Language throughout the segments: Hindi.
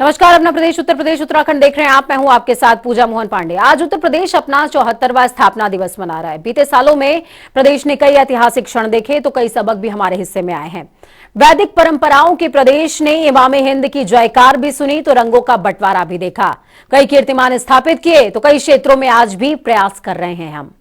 नमस्कार। अपना प्रदेश उत्तर प्रदेश उत्तराखंड देख रहे हैं आप। मैं हूं आपके साथ पूजा मोहन पांडे। आज उत्तर प्रदेश अपना 74वां स्थापना दिवस मना रहा है। बीते सालों में प्रदेश ने कई ऐतिहासिक क्षण देखे तो कई सबक भी हमारे हिस्से में आए हैं। वैदिक परंपराओं के प्रदेश ने इमामे हिंद की जयकार भी सुनी तो रंगों का बंटवारा भी देखा। कई कीर्तिमान स्थापित किए तो कई क्षेत्रों में आज भी प्रयास कर रहे हैं हम।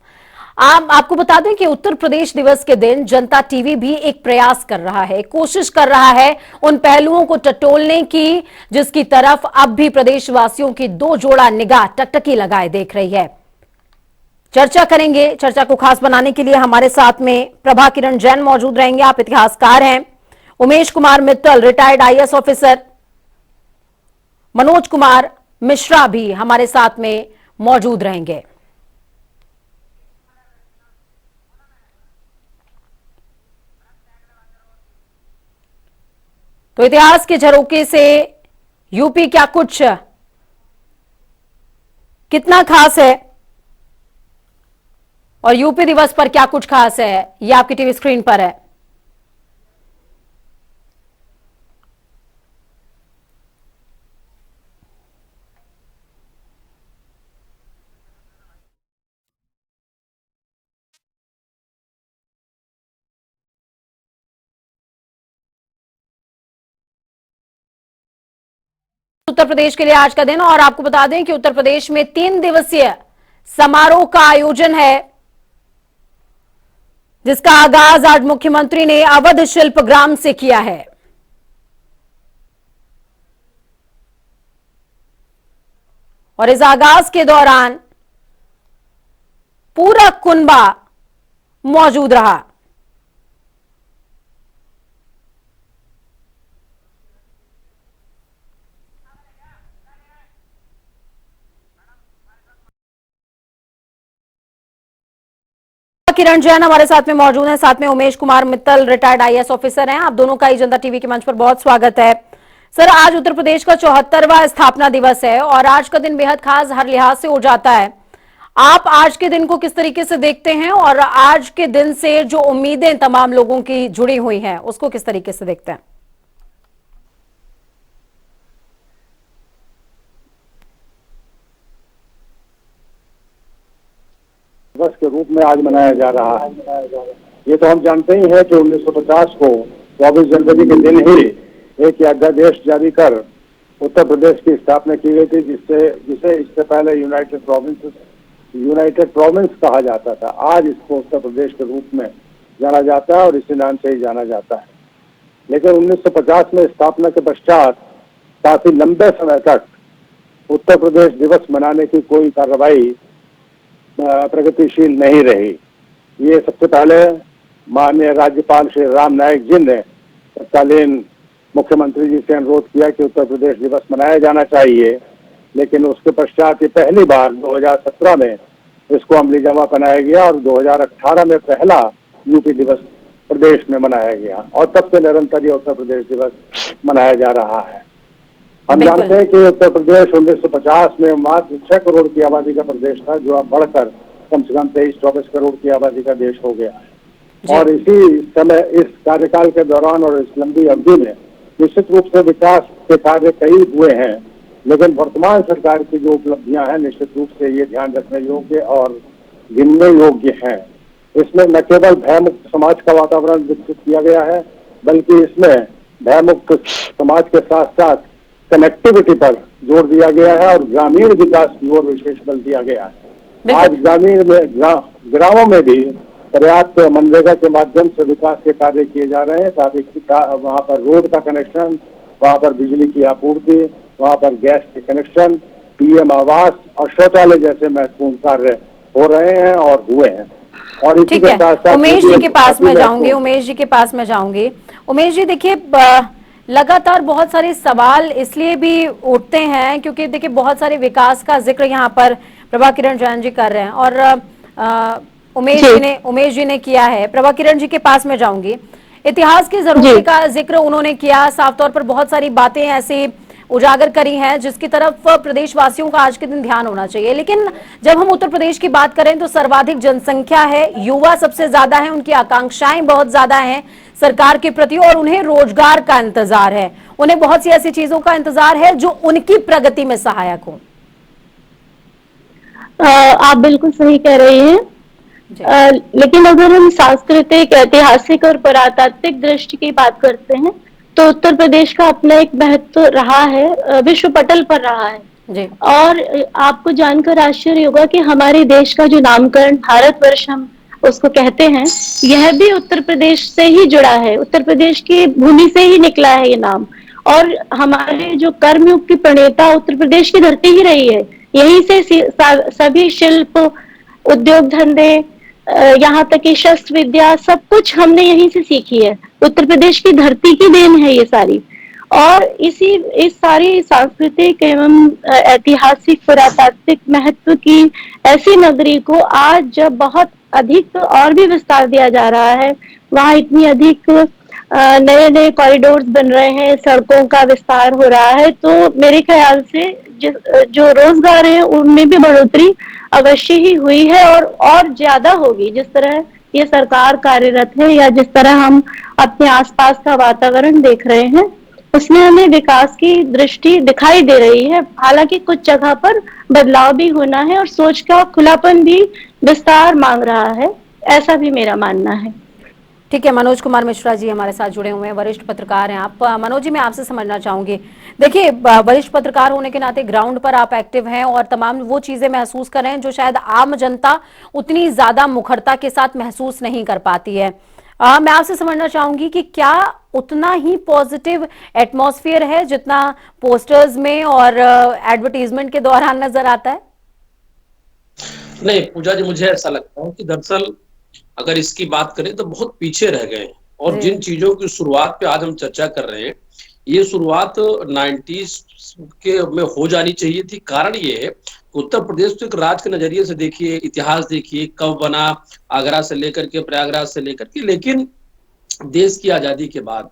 आपको बता दें कि उत्तर प्रदेश दिवस के दिन जनता टीवी भी एक प्रयास कर रहा है, कोशिश कर रहा है उन पहलुओं को टटोलने की जिसकी तरफ अब भी प्रदेशवासियों की दो जोड़ा निगाह टकटकी लगाए देख रही है। चर्चा करेंगे। चर्चा को खास बनाने के लिए हमारे साथ में प्रभा किरण जैन मौजूद रहेंगे। आप इतिहासकार हैं। Umesh Kumar Mittal retired IAS officer, Manoj Kumar Mishra भी हमारे साथ में मौजूद रहेंगे। तो इतिहास के झरोके से यूपी क्या कुछ कितना खास है और यूपी दिवस पर क्या कुछ खास है, ये आपकी टीवी स्क्रीन पर है। उत्तर प्रदेश के लिए आज का दिन, और आपको बता दें कि उत्तर प्रदेश में 3 दिवसीय समारोह का आयोजन है जिसका आगाज आज मुख्यमंत्री ने अवध शिल्पग्राम से किया है। और इस आगाज के दौरान पूरा कुनबा मौजूद रहा। किरण जैन हमारे साथ में मौजूद हैं, साथ में Umesh Kumar Mittal retired IAS officer हैं। आप दोनों का ही जनता टीवी के मंच पर बहुत स्वागत है। सर, आज उत्तर प्रदेश का 74वां स्थापना दिवस है और आज का दिन बेहद खास हर लिहाज से हो जाता है। आप आज के दिन को किस तरीके से देखते हैं और आज के दिन से जो उम्मीदें तमाम लोगों की जुड़ी हुई हैं उसको किस तरीके से देखते हैं? दिवस के रूप में आज मनाया जा रहा है। ये तो हम जानते ही हैं कि 1950 को 24 जनवरी के दिन ही एक अध्यादेश जारी कर उत्तर प्रदेश की स्थापना की गई थी, जिसे इससे पहले यूनाइटेड प्रोविंस कहा जाता था। आज इसको उत्तर प्रदेश के रूप में जाना जाता है और इसी नाम से ही जाना जाता है। लेकिन 1950 में स्थापना के पश्चात काफी लंबे समय तक उत्तर प्रदेश दिवस मनाने की कोई कार्रवाई प्रगतिशील नहीं रही। ये सबसे पहले माननीय राज्यपाल श्री राम नाईक जी ने तत्कालीन मुख्यमंत्री जी से अनुरोध किया कि उत्तर प्रदेश दिवस मनाया जाना चाहिए, लेकिन उसके पश्चात ये पहली बार 2017 में इसको अमली जमा बनाया गया और 2018 में पहला यूपी दिवस प्रदेश में मनाया गया और तब से निरंतर ये उत्तर प्रदेश दिवस मनाया जा रहा है। हम जानते हैं कि उत्तर प्रदेश 1950 में मात्र 6 करोड़ की आबादी का प्रदेश था, जो अब बढ़कर कम से कम 23-24 करोड़ की आबादी का देश हो गया है। और इसी समय इस कार्यकाल के दौरान और इस लंबी अवधि में निश्चित रूप से विकास के कार्य कई हुए हैं, लेकिन वर्तमान सरकार की जो उपलब्धियां हैं निश्चित रूप से ये ध्यान रखने योग्य और गिनने योग्य हैं। इसमें न केवल भयमुक्त समाज का वातावरण विकसित किया गया है, बल्कि इसमें भयमुक्त समाज के साथ साथ कनेक्टिविटी पर जोर दिया गया है और ग्रामीण विकास की ओर विशेष बल दिया गया है। आज ग्रामीण में ग्रामों में भी पर्याप्त मनरेगा के माध्यम से विकास के कार्य किए जा रहे हैं, ताकि वहाँ पर रोड का कनेक्शन, वहाँ पर बिजली की आपूर्ति, वहाँ पर गैस के कनेक्शन, पीएम आवास और शौचालय जैसे महत्वपूर्ण कार्य हो रहे हैं और हुए हैं। और इसी के साथ साथ उमेश जी के पास में जाऊंगी। उमेश जी, देखिए लगातार बहुत सारे सवाल इसलिए भी उठते हैं क्योंकि देखिए बहुत सारे विकास का जिक्र यहाँ पर प्रभा किरण जैन जी कर रहे हैं और उमेश जी ने किया है। प्रभा किरण जी के पास में जाऊंगी। इतिहास की जरूरत का जिक्र उन्होंने किया, साफ तौर पर बहुत सारी बातें ऐसी उजागर करी हैं, जिसकी तरफ प्रदेशवासियों का आज के दिन ध्यान होना चाहिए। लेकिन जब हम उत्तर प्रदेश की बात करें तो सर्वाधिक जनसंख्या है, युवा सबसे ज्यादा है, उनकी आकांक्षाएं बहुत ज्यादा हैं सरकार के प्रति, और उन्हें रोजगार का इंतजार है, उन्हें बहुत सी ऐसी चीजों का इंतजार है जो उनकी प्रगति में सहायक हो। आप बिल्कुल सही कह रही हैं। लेकिन अगर हम सांस्कृतिक, ऐतिहासिक और पुरातात्विक दृष्टि की बात करते हैं तो उत्तर प्रदेश का अपना एक महत्व रहा है, विश्व पटल पर रहा है जी। और आपको जानकर आश्चर्य होगा कि हमारे देश का जो नामकरण भारतवर्ष हम उसको कहते हैं, यह भी उत्तर प्रदेश से ही जुड़ा है, उत्तर प्रदेश की भूमि से ही निकला है ये नाम। और हमारे जो कर्मयुग की प्रणेता उत्तर प्रदेश की धरती ही रही है, यहीं से सभी शिल्प, उद्योग धंधे, यहाँ तक कि शस्त्र विद्या, सब कुछ हमने यहीं से सीखी है। उत्तर प्रदेश की धरती की देन है ये सारी। और इस सारी सांस्कृतिक एवं ऐतिहासिक पुरातात्विक महत्व की ऐसी नगरी को आज जब बहुत अधिक और भी विस्तार दिया जा रहा है, वहाँ इतनी अधिक नए नए कॉरिडोर्स बन रहे हैं, सड़कों का विस्तार हो रहा है, तो मेरे ख्याल से जो रोजगार है उनमें भी बढ़ोतरी अवश्य ही हुई है और ज्यादा होगी। जिस तरह ये सरकार कार्यरत है या जिस तरह हम अपने आसपास का वातावरण देख रहे हैं, उसमें हमें विकास की दृष्टि दिखाई दे रही है। हालांकि कुछ जगह पर बदलाव भी होना है और सोच का खुलापन भी विस्तार मांग रहा है, ऐसा भी मेरा मानना है। ठीक है, मनोज कुमार मिश्रा जी हमारे साथ जुड़े हुए हैं, वरिष्ठ पत्रकार हैं आप। मनोज जी, मैं आपसे समझना चाहूंगी, देखिए वरिष्ठ पत्रकार होने के नाते ग्राउंड पर आप एक्टिव हैं और तमाम वो चीजें महसूस कर रहे हैं जो शायद आम जनता उतनी ज्यादा मुखरता के साथ महसूस नहीं कर पाती है। मैं आपसे समझना चाहूंगी कि क्या उतना ही पॉजिटिव एटमॉस्फेयर है जितना पोस्टर्स में और एडवर्टीजमेंट के दौरान नजर आता है? नहीं पूजा जी, मुझे ऐसा लगता है कि दरअसल अगर इसकी बात करें तो बहुत पीछे रह गए हैं। और जिन चीजों की शुरुआत पे आज हम चर्चा कर रहे हैं, ये शुरुआत 90s के में हो जानी चाहिए थी। कारण ये है, उत्तर प्रदेश तो एक राज्य के नजरिए से देखिए, इतिहास देखिए कब बना, आगरा से लेकर के प्रयागराज से लेकर के, लेकिन देश की आजादी के बाद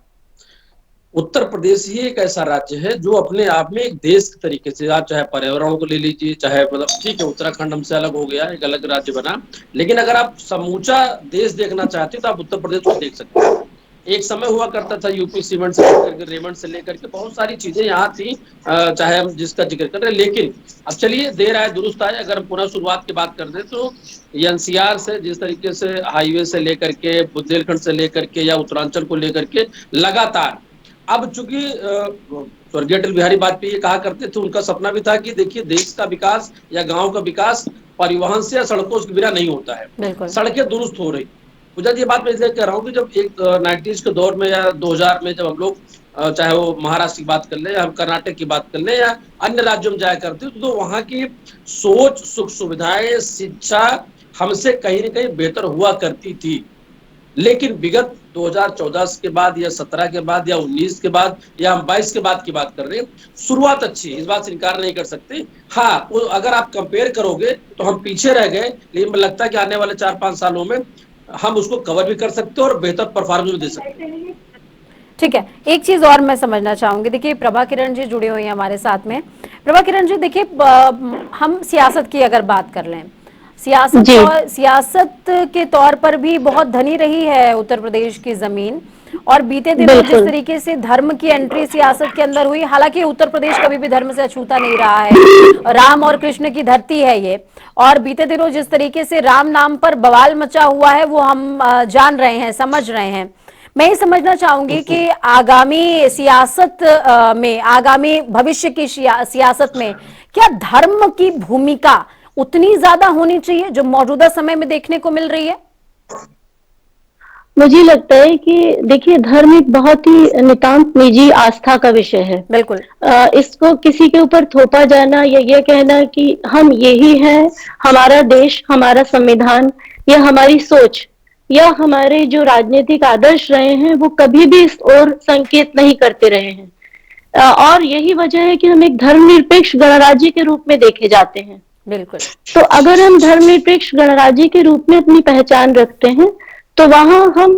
उत्तर प्रदेश ही एक ऐसा राज्य है जो अपने आप में एक देश के तरीके से, आप चाहे पर्यावरण को ले लीजिए, चाहे मतलब ठीक है उत्तराखंड हमसे अलग हो गया, एक अलग राज्य बना, लेकिन अगर आप समूचा देश देखना चाहते हैं तो आप उत्तर प्रदेश को देख सकते हैं। एक समय हुआ करता था यूपी सीमेंट से लेकर के, रेमंड से लेकर के, बहुत सारी चीजें यहाँ थी, चाहे हम जिसका जिक्र कर रहे हैं। लेकिन अब चलिए देर आए दुरुस्त आए, अगर हम पुनः शुरुआत की बात कर दे तो एनसीआर से जिस तरीके से हाईवे से लेकर के, बुंदेलखंड से लेकर के या उत्तरांचल को लेकर के लगातार, अब चूंकि स्वर्गीय अटल बिहारी वाजपेयी कहा करते थे, उनका सपना भी था कि देखिए देश का विकास या गांव का विकास परिवहन से या सड़कों के बिना नहीं होता है, सड़कें दुरुस्त हो रही। पूजा जी, ये बात मैं इसलिए कह रहा हूँ कि जब एक 90s के दौर में या 2000 में जब हम लोग चाहे वो महाराष्ट्र की बात कर ले या हम कर्नाटक की बात कर ले या अन्य राज्यों में जाया करते तो वहां की सोच, सुख सुविधाएं, शिक्षा हमसे कहीं ना कहीं बेहतर हुआ करती थी। लेकिन विगत 2014 के बाद या 17 के बाद या 19 के बाद या हम 22 के बाद की बात कर रहे हैं, शुरुआत अच्छी है, इस बात से इनकार नहीं कर सकते। हाँ, अगर आप कंपेयर करोगे तो हम पीछे रह गए, लेकिन मुझे लगता है कि आने वाले 4-5 सालों में हम उसको कवर भी कर सकते हैं और बेहतर परफॉर्मेंस भी दे सकते हैं। ठीक है, एक चीज और मैं समझना चाहूंगी, देखिए प्रभा किरण जी जुड़े हुए हैं हमारे साथ में। प्रभा किरण जी, देखिए हम सियासत की अगर बात कर लें, सियासत के तौर पर भी बहुत धनी रही है उत्तर प्रदेश की जमीन, और बीते दिनों जिस तरीके से धर्म की एंट्री सियासत के अंदर हुई, हालांकि उत्तर प्रदेश कभी भी धर्म से अछूता नहीं रहा है, राम और कृष्ण की धरती है ये, और बीते दिनों जिस तरीके से राम नाम पर बवाल मचा हुआ है वो हम जान रहे हैं, समझ रहे हैं। मैं ये समझना चाहूंगी कि आगामी सियासत में, आगामी भविष्य की सियासत में क्या धर्म की भूमिका उतनी ज्यादा होनी चाहिए जो मौजूदा समय में देखने को मिल रही है? मुझे लगता है कि देखिए, धर्म एक बहुत ही नितांत निजी आस्था का विषय है। बिल्कुल। इसको किसी के ऊपर थोपा जाना या ये कहना कि हम यही हैं, हमारा देश, हमारा संविधान या हमारी सोच या हमारे जो राजनीतिक आदर्श रहे हैं, वो कभी भी इस ओर संकेत नहीं करते रहे हैं। और यही वजह है कि हम एक धर्मनिरपेक्ष गणराज्य के रूप में देखे जाते हैं। बिल्कुल। तो अगर हम धर्मनिरपेक्ष गणराज्य के रूप में अपनी पहचान रखते हैं तो वहां हम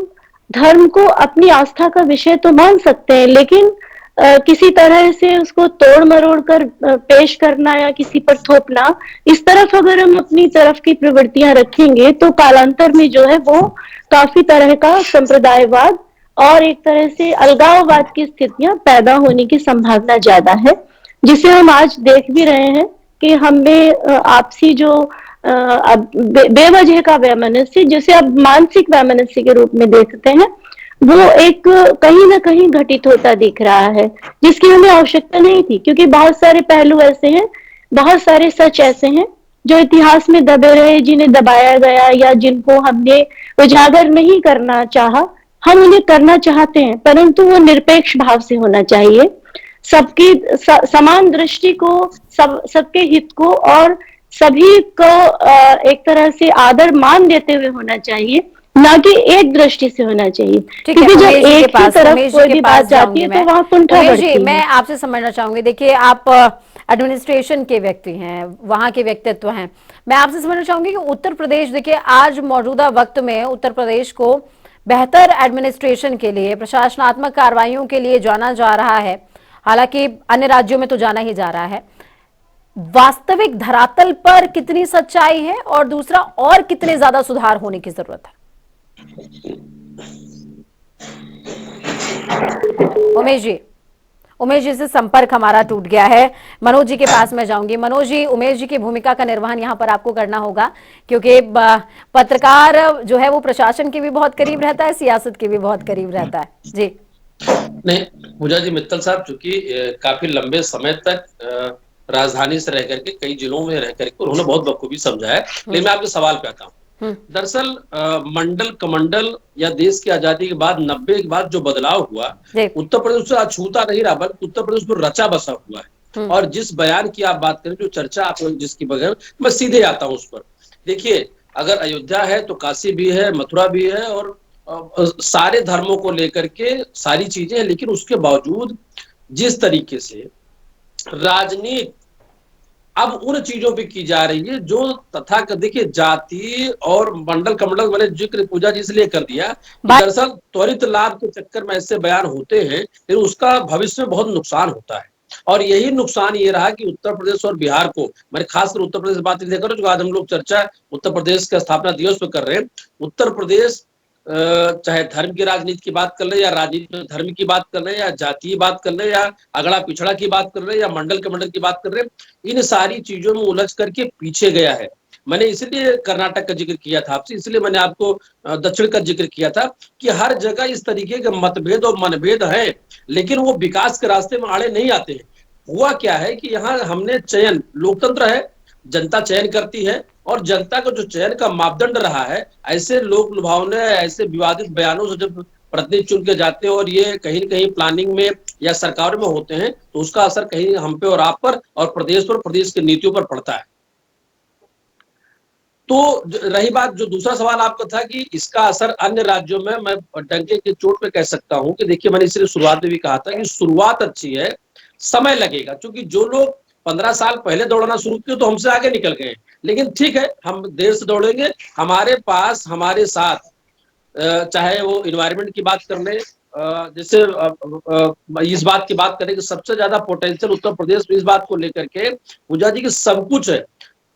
धर्म को अपनी आस्था का विषय तो मान सकते हैं, लेकिन किसी तरह से उसको तोड़ मरोड़ कर पेश करना या किसी पर थोपना, इस तरफ अगर हम अपनी तरफ की प्रवृत्तियां रखेंगे तो कालांतर में जो है वो काफी तरह का संप्रदायवाद और एक तरह से अलगाववाद की स्थितियां पैदा होने की संभावना ज्यादा है, जिसे हम आज देख भी रहे हैं कि हमें आपसी जो बेवजह का वैमनस्य, जिसे अब मानसिक वैमनस्य के रूप में देखते हैं, वो एक कहीं ना कहीं घटित होता दिख रहा है, जिसकी हमें आवश्यकता नहीं थी, क्योंकि बहुत सारे पहलू ऐसे हैं, बहुत सारे सच ऐसे हैं जो इतिहास में दबे रहे, जिन्हें दबाया गया या जिनको हमने उजागर नहीं करना चाहा। हम उन्हें करना चाहते हैं, परंतु वो निरपेक्ष भाव से होना चाहिए, सबकी समान दृष्टि को, सबके हित को और सभी को एक तरह से आदर मान देते हुए होना चाहिए, ना कि एक दृष्टि से होना चाहिए। क्योंकि जब एक ही तरफ कोई भी बात जाती है तो वहां कुंठा बढ़ती है। मैं आपसे समझना चाहूंगी, देखिए आप एडमिनिस्ट्रेशन के व्यक्ति हैं, वहां के व्यक्तित्व हैं, मैं आपसे समझना चाहूंगी कि उत्तर प्रदेश, देखिए आज मौजूदा वक्त में उत्तर प्रदेश को बेहतर एडमिनिस्ट्रेशन के लिए, प्रशासनात्मक कार्रवाइयों के लिए जाना जा रहा है, हालांकि अन्य राज्यों में तो जाना ही जा रहा है। वास्तविक धरातल पर कितनी सच्चाई है और दूसरा और कितने ज्यादा सुधार होने की जरूरत है? उमेश जी से संपर्क हमारा टूट गया है। मनोज जी के पास मैं जाऊंगी। मनोज जी, उमेश जी की भूमिका का निर्वहन यहां पर आपको करना होगा, क्योंकि पत्रकार जो है वो प्रशासन के भी बहुत करीब रहता है, सियासत के भी बहुत करीब रहता है। जी नहीं पूजा जी, मित्तल साहब चूंकि काफी लंबे समय तक राजधानी से रह करके कई जिलों में रह करके उन्होंने बहुत बखूबी समझा है, लेकिन मैं आपके सवाल पे आता हूँ। दरअसल मंडल कमंडल या देश की आजादी के बाद 90 के बाद जो बदलाव हुआ, उत्तर प्रदेश उससे अछूता नहीं रहा, बल्कि उत्तर प्रदेश में रचा बसा हुआ है। और जिस बयान की आप बात करें, जो चर्चा आप जिसकी बगैर, मैं सीधे आता हूं उस पर। देखिए, अगर अयोध्या है तो काशी भी है, मथुरा भी है, और सारे धर्मों को लेकर के सारी चीजें हैं, लेकिन उसके बावजूद जिस तरीके से राजनीति अब उन चीजों पे की जा रही है जो तथाकथित, देखिए जाति और मंडल कमंडल, मैंने जिक्र पूजा जी इसलिए कर दिया, दरअसल त्वरित लाभ के चक्कर में ऐसे बयान होते हैं, लेकिन उसका भविष्य में बहुत नुकसान होता है। और यही नुकसान ये रहा कि उत्तर प्रदेश और बिहार को, मैंने खासकर उत्तर प्रदेश बात इसलिए कर रहा हूं, जो आज हम लोग चर्चा उत्तर प्रदेश का स्थापना दिवस पे कर रहे हैं। उत्तर प्रदेश चाहे धर्म की राजनीति की बात कर ले, या राजनीति में धर्म की बात कर ले, या जातीय बात कर ले, या अगड़ा पिछड़ा की बात कर ले, या मंडल कमंडल की बात कर रहे, इन सारी चीजों में उलझ करके पीछे गया है। मैंने इसलिए कर्नाटक का जिक्र किया था आपसे, इसलिए मैंने आपको दक्षिण का जिक्र किया था कि हर जगह इस तरीके के मतभेद और मनभेद है, लेकिन वो विकास के रास्ते में आड़े नहीं आते हैं। हुआ क्या है कि यहाँ हमने चयन, लोकतंत्र है, जनता चयन करती है, और जनता का जो चयन का मापदंड रहा है, ऐसे लोक लुभावने, ऐसे विवादित बयानों से जब प्रतिनिधि चुन के जाते हैं और ये कहीं न कहीं प्लानिंग में या सरकार में होते हैं, तो उसका असर कहीं हम पे और आप पर और प्रदेश पर, प्रदेश की नीतियों पर पड़ता है। तो रही बात, जो दूसरा सवाल आपका था कि इसका असर अन्य राज्यों में, मैं डंके की चोट पे कह सकता हूं कि देखिए, मैंने इसलिए शुरुआत में भी कहा था कि शुरुआत अच्छी है, समय लगेगा, क्योंकि जो लोग 15 साल पहले दौड़ना शुरू किए तो हमसे आगे निकल गए, लेकिन ठीक है, हम देर से दौड़ेंगे। हमारे पास, हमारे साथ, चाहे वो इन्वायरमेंट की बात कर ले, जैसे इस बात की बात करें कि सबसे ज्यादा पोटेंशियल उत्तर प्रदेश में इस बात को लेकर के पूजा जी की सब कुछ है।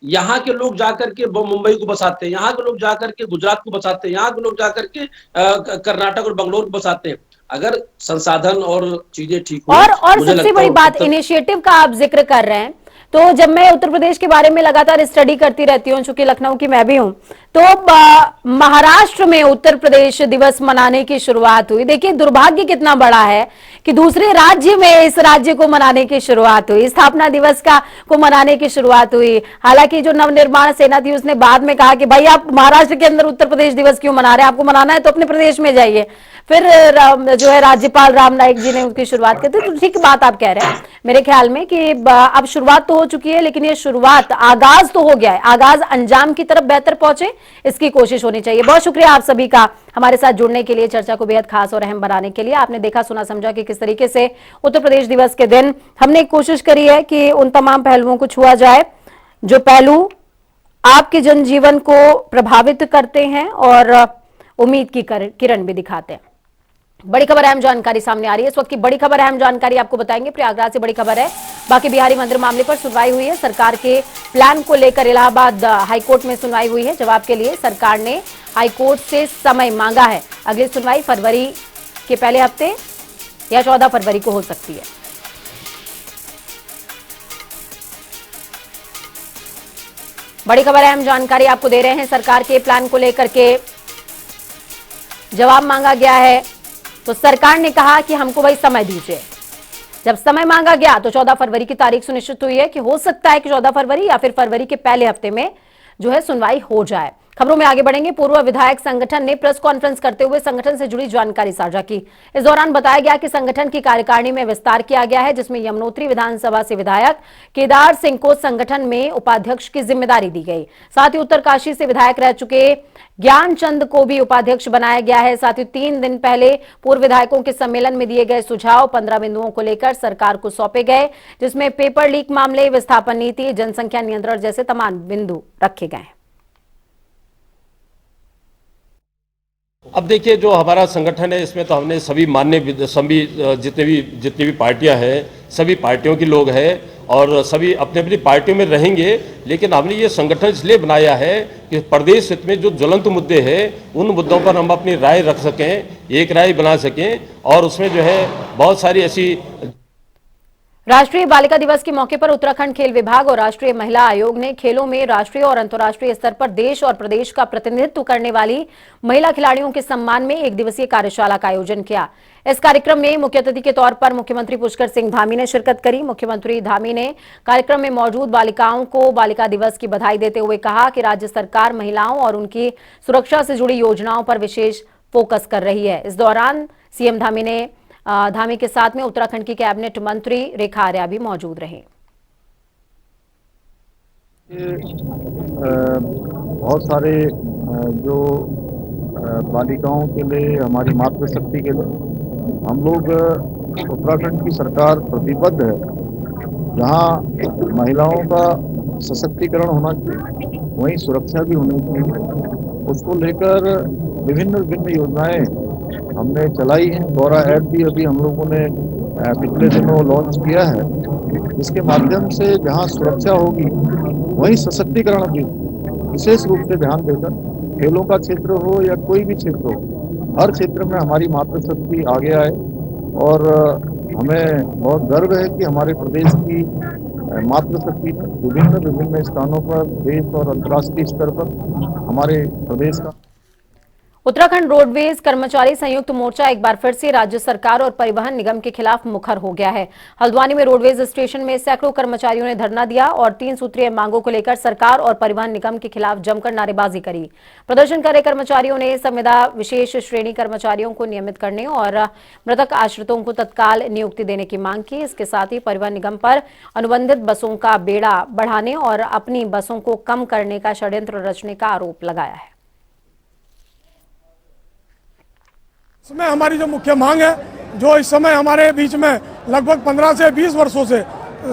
यहाँ के लोग जाकर के मुंबई को बसाते हैं, यहाँ के लोग जाकर के गुजरात को बसाते हैं, यहाँ के लोग जाकर के कर्नाटक और बंगलोर को बसाते हैं। अगर संसाधन और चीजें ठीक हो, और सबसे बड़ी बात, इनिशिएटिव का आप जिक्र कर रहे हैं, तो जब मैं उत्तर प्रदेश के बारे में लगातार स्टडी करती रहती हूँ, चूंकि लखनऊ की मैं भी हूँ, तो महाराष्ट्र में उत्तर प्रदेश दिवस मनाने की शुरुआत हुई। देखिए दुर्भाग्य कितना बड़ा है कि दूसरे राज्य में इस राज्य को मनाने की शुरुआत हुई, स्थापना दिवस को मनाने की शुरुआत हुई। हालांकि जो नवनिर्माण सेना थी उसने बाद में कहा कि भाई आप महाराष्ट्र के अंदर उत्तर प्रदेश दिवस क्यों मना रहे हैं, आपको मनाना है तो अपने प्रदेश में जाइए। फिर जो है राज्यपाल राम नाईक जी ने उसकी शुरुआत की थी। तो ठीक बात आप कह रहे हैं मेरे ख्याल में कि अब शुरुआत तो हो चुकी है, लेकिन ये शुरुआत, आगाज तो हो गया है, आगाज अंजाम की तरफ बेहतर पहुंचे, इसकी कोशिश होनी चाहिए। बहुत शुक्रिया आप सभी का हमारे साथ जुड़ने के लिए, चर्चा को बेहद खास और अहम बनाने के लिए। आपने देखा, सुना, समझा कि किस तरीके से उत्तर प्रदेश दिवस के दिन हमने कोशिश करी है कि उन तमाम पहलुओं को छुआ जाए जो पहलू आपके जनजीवन को प्रभावित करते हैं और उम्मीद की किरण भी दिखाते हैं। बड़ी खबर अहम जानकारी सामने आ रही है। इस वक्त की बड़ी खबर अहम जानकारी आपको बताएंगे। प्रयागराज से बड़ी खबर है। बाकी बिहारी मंदिर मामले पर सुनवाई हुई है। सरकार के प्लान को लेकर इलाहाबाद हाईकोर्ट में सुनवाई हुई है। जवाब के लिए सरकार ने हाईकोर्ट से समय मांगा है। अगली सुनवाई फरवरी के पहले हफ्ते या 14 फरवरी को हो सकती है। बड़ी खबर अहम जानकारी आपको दे रहे हैं। सरकार के प्लान को लेकर के जवाब मांगा गया है, तो सरकार ने कहा कि हमको भाई समय दीजिए। जब समय मांगा गया तो 14 फरवरी की तारीख सुनिश्चित हुई है कि हो सकता है कि 14 फरवरी या फिर फरवरी के पहले हफ्ते में जो है सुनवाई हो जाए। खबरों में आगे बढ़ेंगे। पूर्व विधायक संगठन ने प्रेस कॉन्फ्रेंस करते हुए संगठन से जुड़ी जानकारी साझा की। इस दौरान बताया गया कि संगठन की कार्यकारिणी में विस्तार किया गया है, जिसमें यमुनोत्री विधानसभा से विधायक केदार सिंह को संगठन में उपाध्यक्ष की जिम्मेदारी दी गई। साथ ही उत्तरकाशी से विधायक रह चुके ज्ञानचंद को भी उपाध्यक्ष बनाया गया है। साथ ही 3 दिन पहले पूर्व विधायकों के सम्मेलन में दिए गए सुझाव 15 बिंदुओं को लेकर सरकार को सौंपे गए, जिसमें पेपर लीक मामले, विस्थापन नीति, जनसंख्या नियंत्रण जैसे तमाम बिंदु रखे गए। अब देखिए, जो हमारा संगठन है इसमें तो हमने सभी जितनी भी पार्टियां हैं, सभी पार्टियों के लोग हैं और सभी अपनी अपनी पार्टियों में रहेंगे। लेकिन हमने ये संगठन इसलिए बनाया है कि प्रदेश हित में जो ज्वलंत मुद्दे हैं उन मुद्दों पर हम अपनी राय रख सकें, एक राय बना सकें। और उसमें जो है बहुत सारी ऐसी राष्ट्रीय बालिका दिवस के मौके पर उत्तराखंड खेल विभाग और राष्ट्रीय महिला आयोग ने खेलों में राष्ट्रीय और अंतर्राष्ट्रीय स्तर पर देश और प्रदेश का प्रतिनिधित्व करने वाली महिला खिलाड़ियों के सम्मान में 1 दिवसीय कार्यशाला का आयोजन किया। इस कार्यक्रम में मुख्य अतिथि के तौर पर मुख्यमंत्री पुष्कर सिंह धामी ने शिरकत करी। मुख्यमंत्री धामी ने कार्यक्रम में मौजूद बालिकाओं को बालिका दिवस की बधाई देते हुए कहा कि राज्य सरकार महिलाओं और उनकी सुरक्षा से जुड़ी योजनाओं पर विशेष फोकस कर रही है। इस दौरान सीएम धामी के साथ में उत्तराखंड की कैबिनेट मंत्री रेखा आर्या भी मौजूद रहे। बहुत सारे जो बालिकाओं के लिए, हमारी मातृशक्ति के लिए हम लोग उत्तराखंड की सरकार प्रतिबद्ध है। जहां महिलाओं का सशक्तिकरण होना चाहिए, वहीं सुरक्षा भी होनी चाहिए। उसको लेकर विभिन्न योजनाएं हमने चलाई है। गौरा ऐप भी अभी हम लोगों ने पिछले दिनों लॉन्च किया है, जिसके माध्यम से जहां सुरक्षा होगी वहीं सशक्तिकरण भी विशेष रूप से ध्यान देकर, खेलों का क्षेत्र हो या कोई भी क्षेत्र हो, हर क्षेत्र में हमारी मातृशक्ति आगे आए। और हमें बहुत गर्व है कि हमारे प्रदेश की मातृशक्ति में विभिन्न स्थानों पर, देश और अंतर्राष्ट्रीय स्तर पर हमारे प्रदेश का। उत्तराखंड रोडवेज कर्मचारी संयुक्त मोर्चा एक बार फिर से राज्य सरकार और परिवहन निगम के खिलाफ मुखर हो गया है। हल्द्वानी में रोडवेज स्टेशन में सैकड़ों कर्मचारियों ने धरना दिया और 3 सूत्रीय मांगों को लेकर सरकार और परिवहन निगम के खिलाफ जमकर नारेबाजी करी। प्रदर्शन कर रहे कर्मचारियों ने संविदा विशेष श्रेणी कर्मचारियों को नियमित करने और मृतक आश्रितों को तत्काल नियुक्ति देने की मांग की। इसके साथ ही परिवहन निगम पर अनुबंधित बसों का बेड़ा बढ़ाने और अपनी बसों को कम करने का षड्यंत्र रचने का आरोप लगाया है। इसमें हमारी जो मुख्य मांग है, जो इस समय हमारे बीच में लगभग 15 से 20 वर्षों से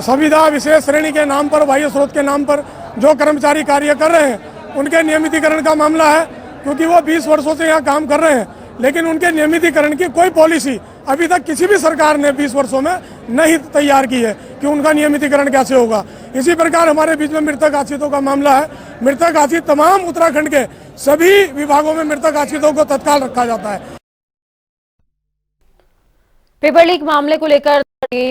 संविदा विशेष श्रेणी के नाम पर, बाह्य स्रोत के नाम पर जो कर्मचारी कार्य कर रहे हैं, उनके नियमितीकरण का मामला है। क्योंकि वो 20 वर्षों से यहाँ काम कर रहे हैं, लेकिन उनके नियमितीकरण की कोई पॉलिसी अभी तक किसी भी सरकार ने 20 वर्षों में नहीं तैयार की है कि उनका नियमितीकरण कैसे होगा। इसी प्रकार हमारे बीच में मृतक आश्रितों का मामला है। मृतक आश्रित तमाम उत्तराखंड के सभी विभागों में मृतक आश्रितों को तत्काल रखा जाता है। पेपर लीक मामले को लेकर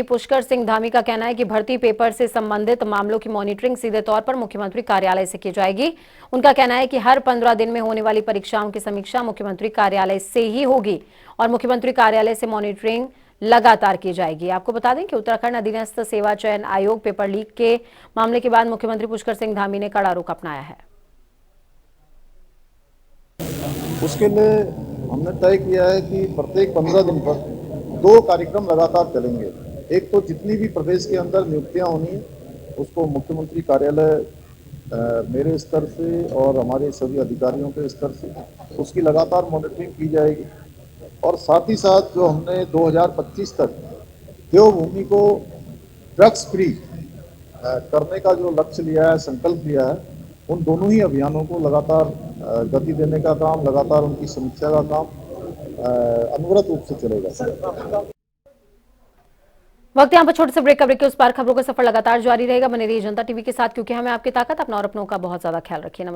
पुष्कर सिंह धामी का कहना है कि भर्ती पेपर से संबंधित मामलों की मॉनिटरिंग सीधे तौर पर मुख्यमंत्री कार्यालय से की जाएगी। उनका कहना है कि हर 15 दिन में होने वाली परीक्षाओं की समीक्षा मुख्यमंत्री कार्यालय से ही होगी और मुख्यमंत्री कार्यालय से मॉनिटरिंग लगातार की जाएगी। आपको बता दें कि उत्तराखंड अधीनस्थ सेवा चयन आयोग पेपर लीक के मामले के बाद मुख्यमंत्री पुष्कर सिंह धामी ने कड़ा रुख अपनाया है। उसके लिए हमने तय किया है कि प्रत्येक 15 दिन पर 2 कार्यक्रम लगातार चलेंगे। एक तो जितनी भी प्रदेश के अंदर नियुक्तियां होनी है, उसको मुख्यमंत्री कार्यालय मेरे स्तर से और हमारे सभी अधिकारियों के स्तर से उसकी लगातार मॉनिटरिंग की जाएगी। और साथ ही साथ जो हमने 2025 तक देवभूमि को ड्रग्स फ्री करने का जो लक्ष्य लिया है, संकल्प लिया है, उन दोनों ही अभियानों को लगातार गति देने का काम, लगातार उनकी समीक्षा का काम अनवरत रूप से चलेगा। वक्त यहाँ पर छोटे से ब्रेक का ब्रेक के उस पार खबरों का सफर लगातार जारी रहेगा। बने रहिए जनता टीवी के साथ, क्योंकि हमें आपकी ताकत, अपना और अपनों का बहुत ज्यादा ख्याल रखिए। नमस्कार।